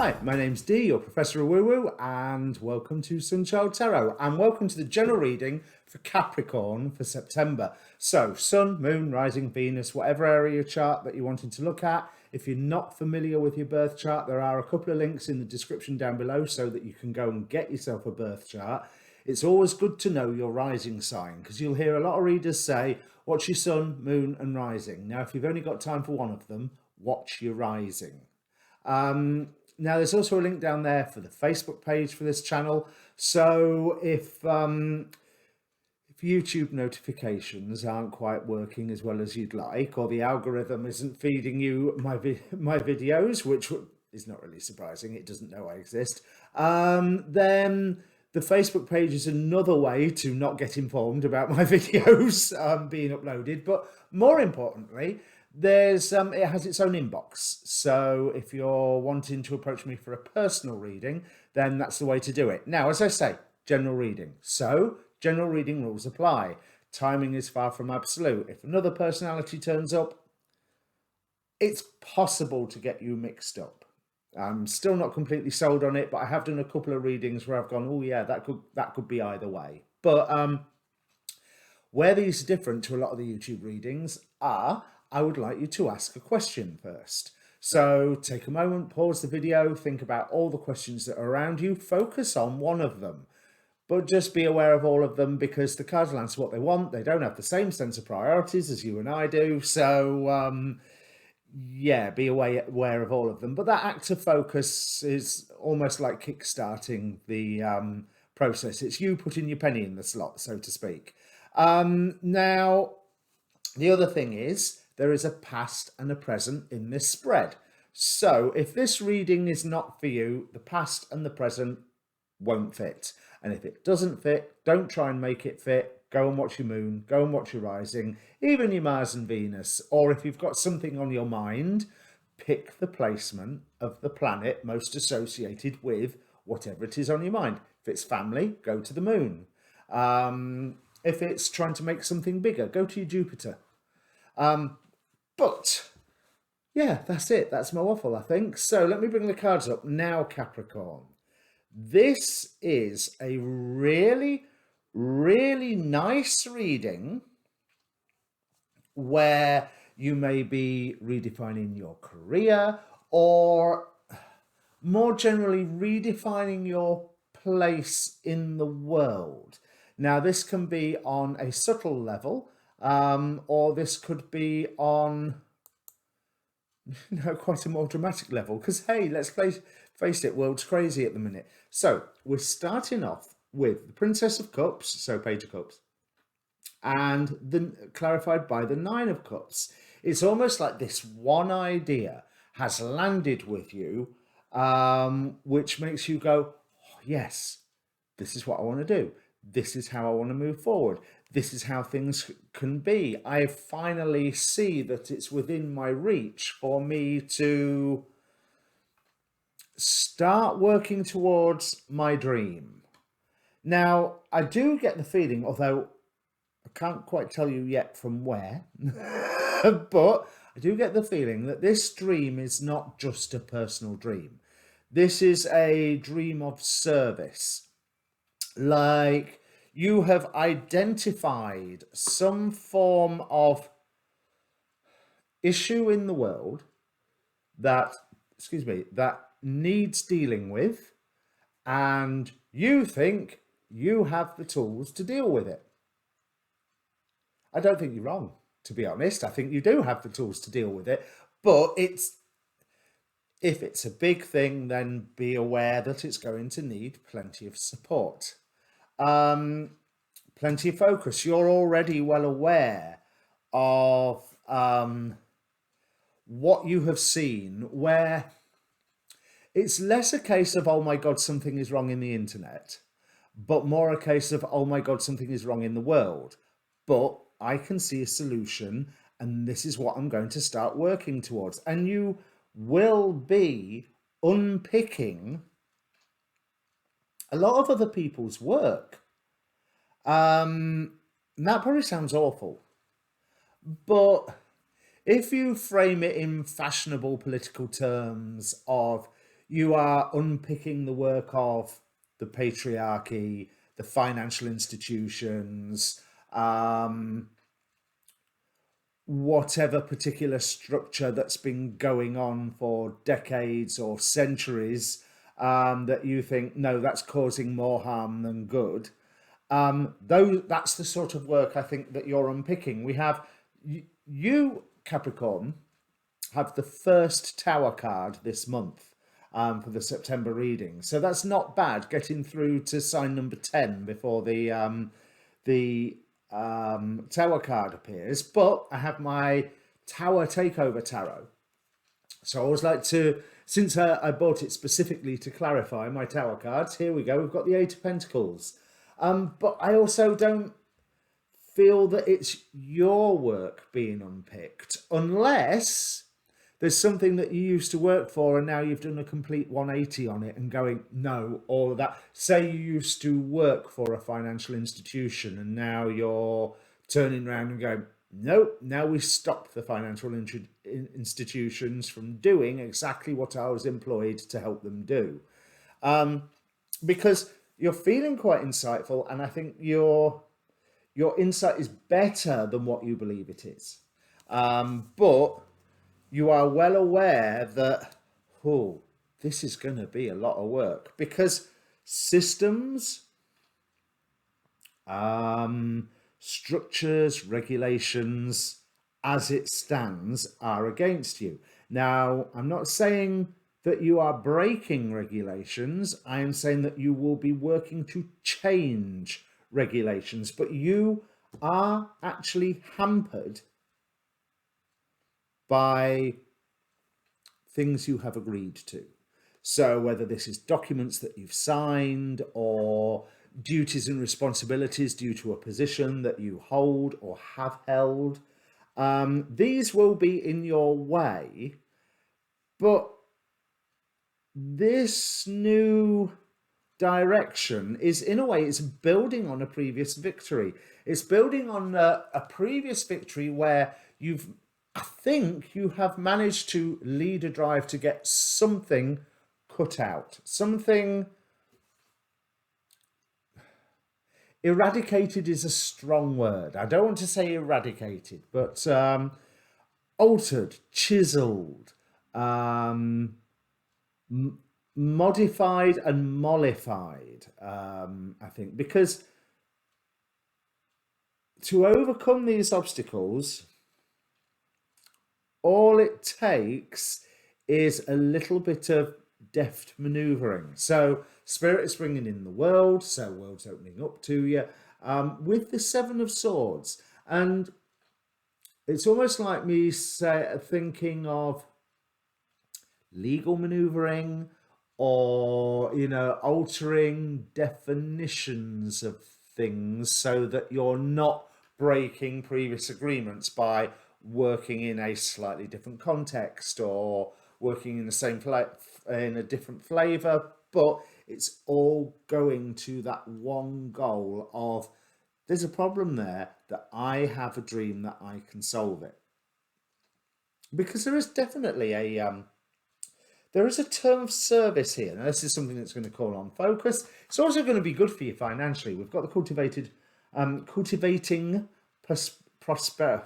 Hi, my name's Dee, your Professor of Woo Woo, and welcome to Sunchild Tarot, and welcome to the general reading for Capricorn for September. So, Sun, Moon, Rising, Venus, whatever area of your chart that you're wanting to look at. If you're not familiar with your birth chart, there are a couple of links in the description down below so that you can go and get yourself a birth chart. It's always good to know your rising sign, because you'll hear a lot of readers say, what's your Sun, Moon, and Rising? Now, if you've only got time for one of them, watch your Rising. Now, there's also a link down there for the Facebook page for this channel. So if YouTube notifications aren't quite working as well as you'd like, or the algorithm isn't feeding you my videos, which is not really surprising, it doesn't know I exist, then the Facebook page is another way to not get informed about my videos being uploaded. But more importantly, there's it has its own inbox. So if you're wanting to approach me for a personal reading, then that's the way to do it. Now, as I say, general reading. So general reading rules apply. Timing is far from absolute. If another personality turns up, it's possible to get you mixed up. I'm still not completely sold on it, but I have done a couple of readings where I've gone, oh yeah, that could be either way. But where these are different to a lot of the YouTube readings are, I would like you to ask a question first. So take a moment, pause the video, think about all the questions that are around you, focus on one of them. But just be aware of all of them, because the cards will answer what they want. They don't have the same sense of priorities as you and I do. So, yeah, be aware of all of them. But that act of focus is almost like kickstarting the process. It's you putting your penny in the slot, so to speak. Now, the other thing is, there is a past and a present in this spread. So if this reading is not for you, the past and the present won't fit. And if it doesn't fit, don't try and make it fit. Go and watch your moon, go and watch your rising, even your Mars and Venus. Or if you've got something on your mind, pick the placement of the planet most associated with whatever it is on your mind. If it's family, go to the moon. If it's trying to make something bigger, go to your Jupiter. But yeah, that's it. That's my waffle, I think. So let me bring the cards up now, Capricorn. This is a really, really nice reading where you may be redefining your career, or more generally redefining your place in the world. Now, this can be on a subtle level, or this could be on quite a more dramatic level, because hey, let's face it, world's crazy at the minute. So we're starting off with the Princess of Cups, so Page of Cups, and then clarified by the Nine of Cups. It's almost like this one idea has landed with you, which makes you go, oh, yes, this is what I want to do. This is how I want to move forward. This is how things can be. I finally see that it's within my reach for me to start working towards my dream. Now, I do get the feeling, although I can't quite tell you yet from where, but I do get the feeling that this dream is not just a personal dream. This is a dream of service. Like, you have identified some form of issue in the world that, that needs dealing with, and you think you have the tools to deal with it. I don't think you're wrong, to be honest. I think you do have the tools to deal with it, but if it's a big thing, then be aware that it's going to need plenty of support. Plenty of focus. You're already well aware of what you have seen, where it's less a case of, oh my God, something is wrong in the internet, but more a case of, oh my God, something is wrong in the world. But I can see a solution, and this is what I'm going to start working towards. And you will be unpicking a lot of other people's work. And that probably sounds awful, but if you frame it in fashionable political terms of You are unpicking the work of the patriarchy, the financial institutions, whatever particular structure that's been going on for decades or centuries, that you think, no, that's causing more harm than good. Though that's the sort of work I think that you're unpicking. We have you, Capricorn, have the first Tower card this month, for the September reading. So that's not bad, getting through to sign number 10 before the Tower card appears. But I have my Tower Takeover Tarot. So I always like to, since I bought it specifically to clarify my Tower cards, here we go, we've got the Eight of Pentacles. But I also don't feel that it's your work being unpicked, unless there's something that you used to work for and now you've done a complete 180 on it and going, no, all of that. Say you used to work for a financial institution and now you're turning around and going, nope, now we stop the financial institutions from doing exactly what I was employed to help them do. Because you're feeling quite insightful, and I think your insight is better than what you believe it is. But you are well aware that, oh, this is going to be a lot of work, because systems, structures, regulations, as it stands, are against you. Now, I'm not saying that you are breaking regulations. I am saying that you will be working to change regulations, but you are actually hampered by things you have agreed to. So whether this is documents that you've signed or duties and responsibilities due to a position that you hold or have held, these will be in your way. But this new direction is, in a way, it's building on a previous victory. It's building on a previous victory where I think you have managed to lead a drive to get something cut out, something eradicated is a strong word. I don't want to say eradicated, but altered, chiseled, modified and mollified, I think, because to overcome these obstacles, all it takes is a little bit of deft maneuvering. So Spirit is bringing in the world, so world's opening up to you, with the Seven of Swords. And it's almost like me thinking of legal maneuvering, or, altering definitions of things so that you're not breaking previous agreements by working in a slightly different context or working in the same in a different flavor. But it's all going to that one goal of, there's a problem there, that I have a dream that I can solve it. Because there is definitely there is a term of service here. Now, this is something that's going to call on focus. It's also going to be good for you financially. We've got the cultivating prosper.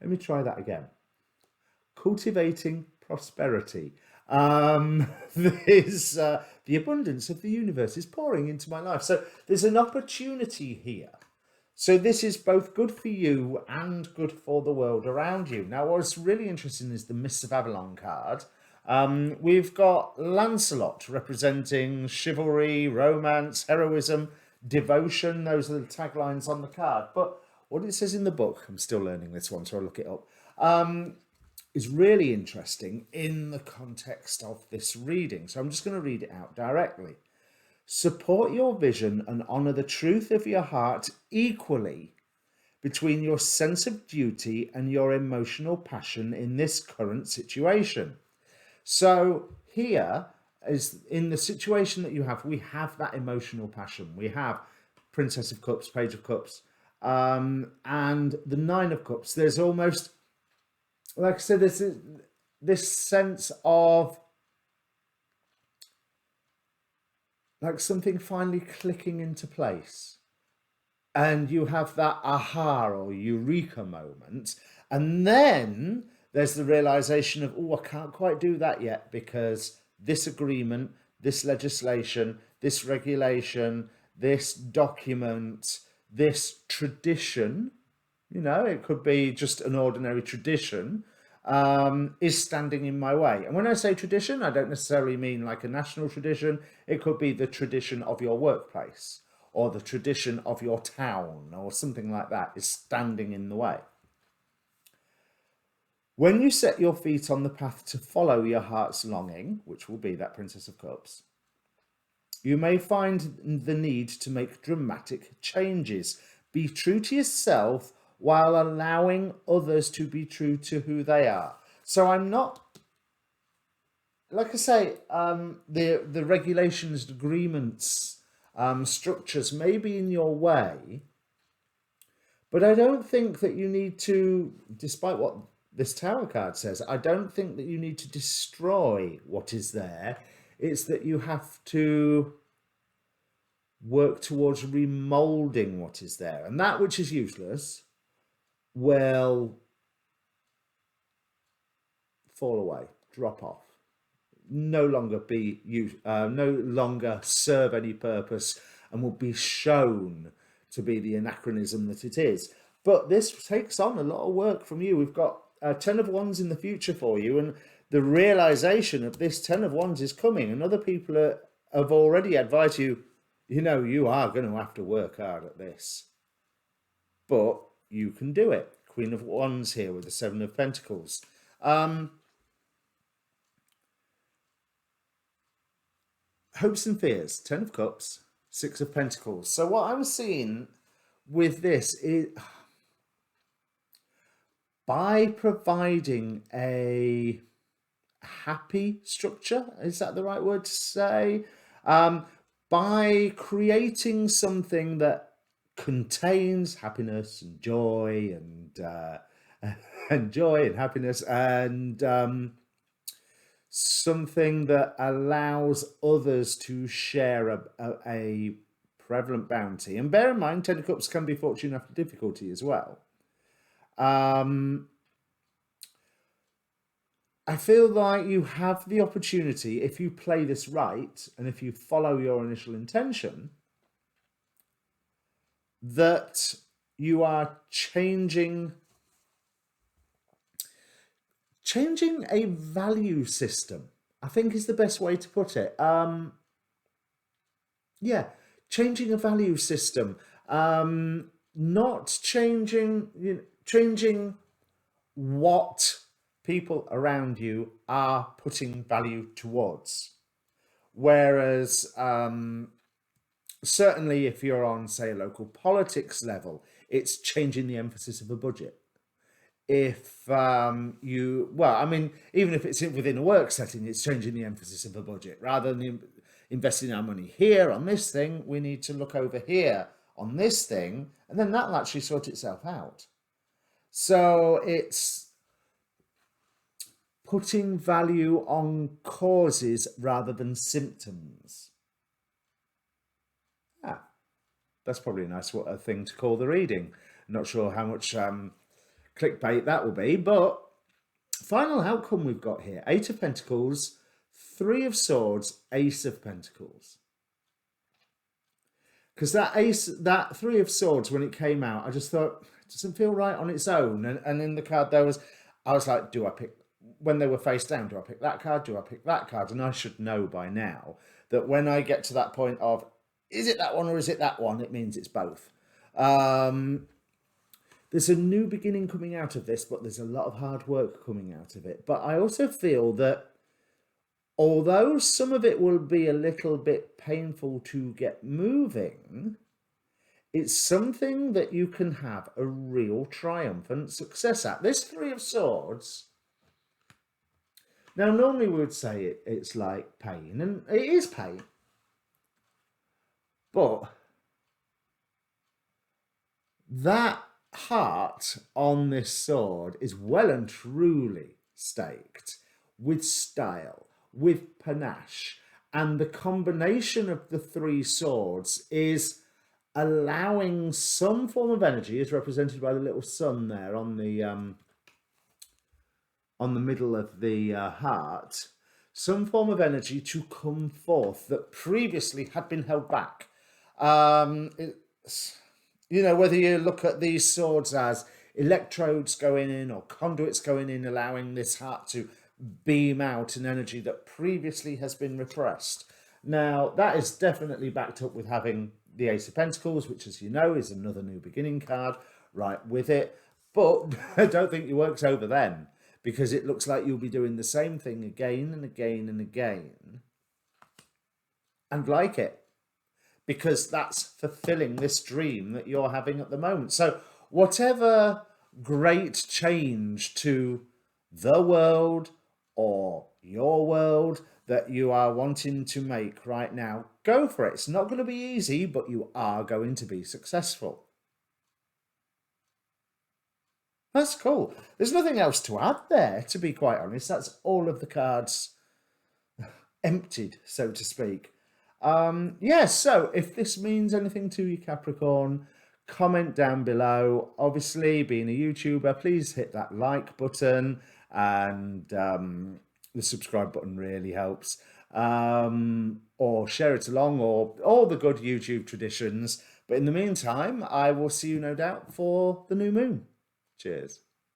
Let me try that again. Cultivating prosperity. There's the abundance of the universe is pouring into my life. So there's an opportunity here. So this is both good for you and good for the world around you. Now, what's really interesting is the Mists of Avalon card. We've got Lancelot representing chivalry, romance, heroism, devotion. Those are the taglines on the card. But what it says in the book, I'm still learning this one, so I'll look it up, is really interesting in the context of this reading. So I'm just going to read it out directly. Support your vision and honour the truth of your heart equally between your sense of duty and your emotional passion in this current situation. So here, is in the situation that you have, we have that emotional passion. We have Princess of Cups, Page of Cups, and the Nine of Cups. There's almost, like I said, this sense of like something finally clicking into place. And you have that aha or eureka moment. And then there's the realization of, oh, I can't quite do that yet because this agreement, this legislation, this regulation, this document, this tradition, it could be just an ordinary tradition, is standing in my way. And when I say tradition, I don't necessarily mean like a national tradition. It could be the tradition of your workplace or the tradition of your town or something like that is standing in the way. When you set your feet on the path to follow your heart's longing, which will be that Princess of Cups, you may find the need to make dramatic changes. Be true to yourself while allowing others to be true to who they are. So I'm not, like I say, the regulations, agreements, structures may be in your way, but I don't think that you need to, despite what this Tower card says, I don't think that you need to destroy what is there. It's that you have to work towards remolding what is there. And that which is useless will fall away, drop off, no longer be used, no longer serve any purpose, and will be shown to be the anachronism that it is. But this takes on a lot of work from you. We've got 10 of Wands in the future for you, and the realization of this 10 of Wands is coming, and other people have already advised you, you are going to have to work hard at this, but you can do it. Queen of Wands here with the 7 of Pentacles. Hopes and fears, 10 of Cups, 6 of Pentacles. So what I'm seeing with this is, by providing a happy structure, is that the right word to say? By creating something that contains happiness and joy and joy and happiness, and something that allows others to share a prevalent bounty. And bear in mind, 10 of Cups can be fortune after difficulty as well. I feel like you have the opportunity, if you play this right and if you follow your initial intention, that you are changing a value system, I think is the best way to put it. Yeah, changing a value system, not changing what people around you are putting value towards. Whereas certainly if you're on, say, a local politics level, it's changing the emphasis of a budget. If even if it's within a work setting, it's changing the emphasis of a budget. Rather than investing our money here on this thing, we need to look over here on this thing, and then that'll actually sort itself out. So it's putting value on causes rather than symptoms. That's probably a nice thing to call the reading. Not sure how much clickbait that will be, but final outcome we've got here: 8 of Pentacles, 3 of Swords, Ace of Pentacles. Because that 3 of Swords, when it came out, I just thought, it doesn't feel right on its own. And in the card I was like, do I pick, when they were face down, do I pick that card? Do I pick that card? And I should know by now that when I get to that point of, is it that one or is it that one? It means it's both. There's a new beginning coming out of this, but there's a lot of hard work coming out of it. But I also feel that although some of it will be a little bit painful to get moving, it's something that you can have a real triumphant success at. This 3 of Swords, now normally we would say it's like pain, and it is pain. But that heart on this sword is well and truly staked. with style, with panache. And the combination of the three swords is allowing some form of energy, as represented by the little sun there on the middle of the heart, some form of energy to come forth that previously had been held back. You know, whether you look at these swords as electrodes going in or conduits going in, allowing this heart to beam out an energy that previously has been repressed. Now, that is definitely backed up with having the Ace of Pentacles, which, as you know, is another new beginning card right with it. But I don't think your work's over then, because it looks like you'll be doing the same thing again and again and again and like it, because that's fulfilling this dream that you're having at the moment. So whatever great change to the world or your world that you are wanting to make right now, go for it. It's not going to be easy, but you are going to be successful. That's cool. There's nothing else to add there, to be quite honest. That's all of the cards emptied, so to speak. Yeah, so if this means anything to you, Capricorn, comment down below. Obviously, being a YouTuber, please hit that like button, and the subscribe button really helps. Or share it along, or all the good YouTube traditions. But in the meantime, I will see you no doubt for the new moon. Cheers.